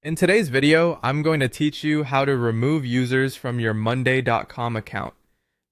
In today's video, I'm going to teach you how to remove users from your Monday.com account.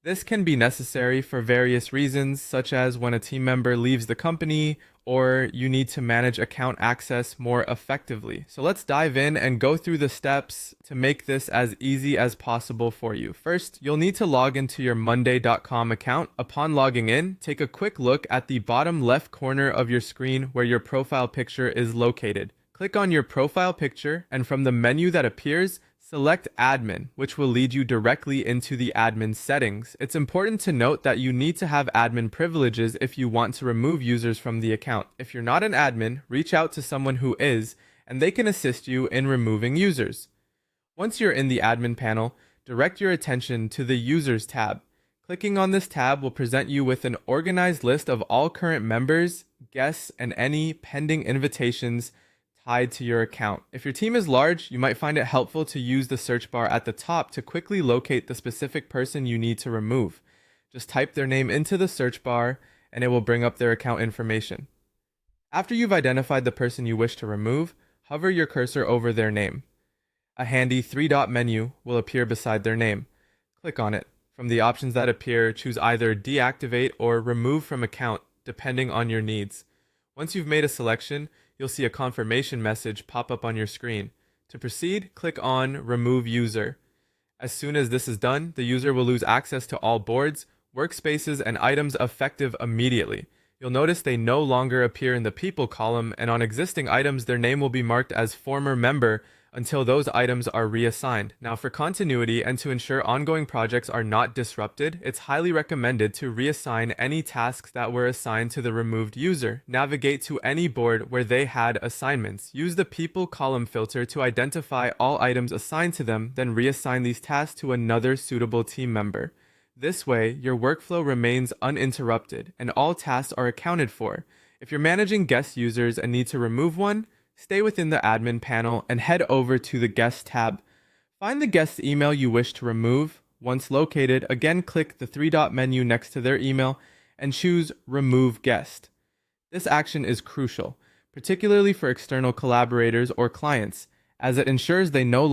This can be necessary for various reasons, such as when a team member leaves the company or you need to manage account access more effectively. So let's dive in and go through the steps to make this as easy as possible for you. First, you'll need to log into your Monday.com account. Upon logging in, take a quick look at the bottom left corner of your screen where your profile picture is located. Click on your profile picture, and from the menu that appears, select Admin, which will lead you directly into the admin settings. It's important to note that you need to have admin privileges if you want to remove users from the account. If you're not an admin, reach out to someone who is, and they can assist you in removing users. Once you're in the admin panel, direct your attention to the Users tab. Clicking on this tab will present you with an organized list of all current members, guests, and any pending invitations tied to your account. If your team is large, you might find it helpful to use the search bar at the top to quickly locate the specific person you need to remove. Just type their name into the search bar and it will bring up their account information. After you've identified the person you wish to remove, hover your cursor over their name. A handy three-dot menu will appear beside their name. Click on it. From the options that appear, choose either deactivate or remove from account, depending on your needs. Once you've made a selection, you'll see a confirmation message pop up on your screen. To proceed, click on Remove User. As soon as this is done, the user will lose access to all boards, workspaces, and items effective immediately. You'll notice they no longer appear in the People column, and on existing items, their name will be marked as Former Member until those items are reassigned. Now, for continuity and to ensure ongoing projects are not disrupted, it's highly recommended to reassign any tasks that were assigned to the removed user. Navigate to any board where they had assignments. Use the People column filter to identify all items assigned to them, then reassign these tasks to another suitable team member. This way, your workflow remains uninterrupted and all tasks are accounted for. If you're managing guest users and need to remove one, stay within the admin panel and head over to the Guest tab. Find the guest's email you wish to remove. Once located, again click the three-dot menu next to their email and choose Remove Guest. This action is crucial, particularly for external collaborators or clients, as it ensures they no